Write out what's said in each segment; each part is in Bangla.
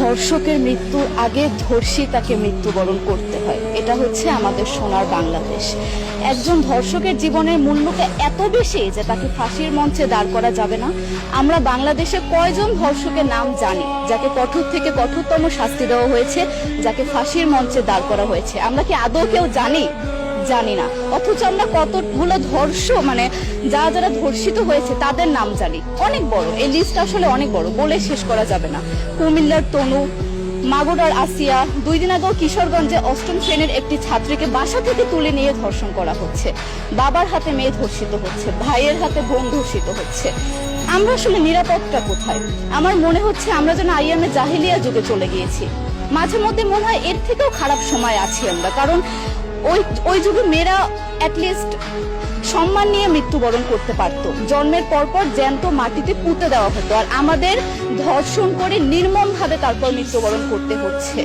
ধর্ষকের মৃত্যুর আগে ধর্ষিতাকে মৃত্যুবরণ করতে হয়। এটা হচ্ছে আমাদের সোনার বাংলাদেশ। একজন ধর্ষকের জীবনের মূল্যটা এত বেশি যে তাকে ফাঁসির মঞ্চে দাঁড় করা যাবে না। আমরা বাংলাদেশে কয়জন ধর্ষকের নাম জানি যাকে কঠোর থেকে কঠোরতম শাস্তি দেওয়া হয়েছে, যাকে ফাঁসির মঞ্চে দাঁড় করা হয়েছে? আমরা কি আদৌ কেউ জানি? জানি না। অথচ আমরা কতগুলো যারা ধর্ষিত হয়েছে তাদের নাম জানি। অনেক বড় এই লিস্ট, আসলে অনেক বড়, বলে শেষ করা যাবে না। কুমিল্লার তনু, মাগুরার আসিয়া, 2 দিন আগেও কিশোরগঞ্জে 8ম শ্রেণীর একটি ছাত্রীকে বাসা থেকে তুলে নিয়ে ধর্ষণ করা হচ্ছে। বাবার হাতে মেয়ে ধর্ষিত হচ্ছে, ভাইয়ের হাতে বোন ধর্ষিত হচ্ছে। আমরা আসলে নিরাপদটা কোথায়? আমার মনে হচ্ছে আমরা যেন আইয়ামে জাহিলিয়া যুগে চলে গিয়েছি। মাঝে মধ্যে মনে হয় এর থেকেও খারাপ সময় আছি আমরা, কারণ ওই যুগে মেয়েরা অ্যাটলিস্ট সম্মান নিয়ে মৃত্যুবরণ করতে পারত। জন্মের পরপর জ্যান্ত মাটিতে পুঁতে দেওয়া হতো, আর আমাদের ধর্ষণ করে নির্মমভাবে তারপর মৃত্যুবরণ করতে হচ্ছে।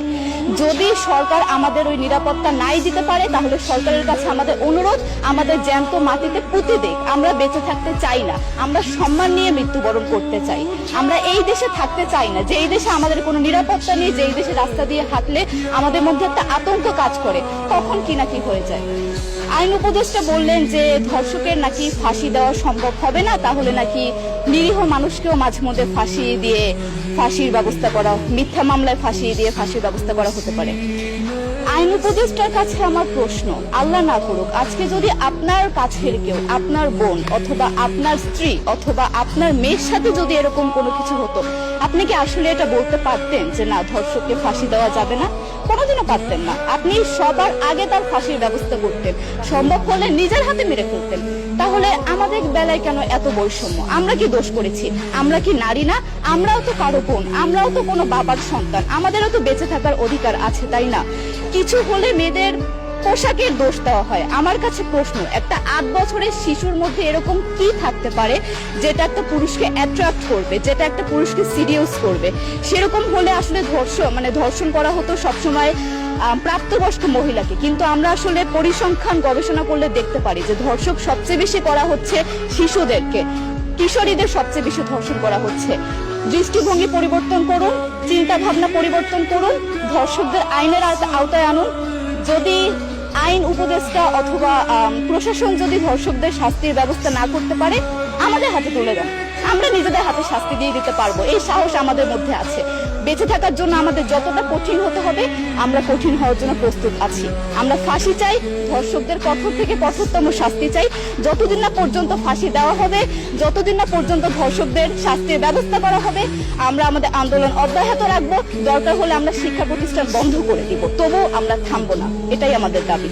যদি সরকার আমাদের ওই নিরাপত্তা নাই দিতে পারে, তাহলে সরকারের কাছে আমাদের অনুরোধ, আমাদের জ্যান্ত মাটিতে পুঁতে দেখ। আমরা বেঁচে থাকতে চাই না, আমরা সম্মান নিয়ে মৃত্যুবরণ করতে চাই। আমরা এই দেশে থাকতে চাই না যে এই দেশে আমাদের কোনো নিরাপত্তা নেই, যে এই দেশে রাস্তা দিয়ে হাঁটলে আমাদের মধ্যে একটা আতঙ্ক কাজ করে, কখন কি না কি হয়ে যায়। আইন উপদেষ্টা বললেন যে ধর্ষকের নাকি ফাঁসি দেওয়া সম্ভব হবে না, তাহলে নাকি নিরীহ মানুষকেও মাঝে মধ্যে ফাঁসির ব্যবস্থা করা, মিথ্যা মামলায় ফাঁসি দিয়ে ফাঁসির ব্যবস্থা করা হতে পারে। আইন উপদেষ্টার কাছে আমার প্রশ্ন, আল্লাহ না করুক আজকে যদি আপনার কাছের কেউ, আপনার বোন অথবা আপনার স্ত্রী অথবা আপনার মেয়ের সাথে যদি এরকম কোনো কিছু হতো, আপনি কি আসলে এটা বলতে পারতেন যে না, ধর্ষককে ফাঁসি দেওয়া যাবে না? কোনোদিনও পারতেন না। আপনি সবার আগে তার ফাঁসির ব্যবস্থা করতেন, সম্ভব হলে নিজের হাতে মেরে ফেলতেন। তাহলে আমাদের বেলায় কেন এত বৈষম্য? আমরা কি দোষ করেছি? আমরা কি নারী না? আমরাও তো কারো বোন, আমরাও তো কোনো বাবার সন্তান, আমাদেরও তো বেঁচে থাকার অধিকার আছে, তাই না? কিছু হলে মেয়েদের পোশাকের দোষ দেওয়া হয়। আমার কাছে প্রশ্ন, একটা 8 বছরের শিশুর মধ্যে এরকম কি থাকতে পারে যেটা একটা পুরুষকে অ্যাট্রাক্ট করবে, যেটা একটা পুরুষকে সিডিউস করবে? সেরকম হলে আসলে ধর্ষণ করা হতো সবসময় প্রাপ্তবয়স্ক মহিলাকে। কিন্তু আমরা আসলে পরিসংখ্যান গবেষণা করলে দেখতে পারি যে ধর্ষক সবচেয়ে বেশি করা হচ্ছে শিশুদেরকে, কিশোরীদের সবচেয়ে বেশি ধর্ষণ করা হচ্ছে। দৃষ্টিভঙ্গি পরিবর্তন করুন, চিন্তা ভাবনা পরিবর্তন করুন, ধর্ষকদের আইনের আওতায় আনুন। যদি আইন উপদেষ্টা অথবা প্রশাসন যদি ধর্ষকদের শাস্তির ব্যবস্থা না করতে পারে, আমাদের হাতে তুলে দেন, আমরা নিজেদের হাতে শাস্তি দিয়ে দিতে পারবো। এই সাহস আমাদের মধ্যে আছে। বেঁচে থাকার জন্য আমাদের যতটা কঠিন হতে হবে, আমরা কঠিন হওয়ার জন্য প্রস্তুত আছি। আমরা ফাঁসি চাই, ধর্ষকদের কঠোর থেকে কঠোরতম শাস্তি চাই। যতদিন না পর্যন্ত ফাঁসি দেওয়া হবে, যতদিন না পর্যন্ত ধর্ষকদের শাস্তির ব্যবস্থা করা হবে, আমরা আমাদের আন্দোলন অব্যাহত রাখবো। দরকার হলে আমরা শিক্ষা প্রতিষ্ঠান বন্ধ করে দিব, তবুও আমরা থামবো না। এটাই আমাদের দাবি।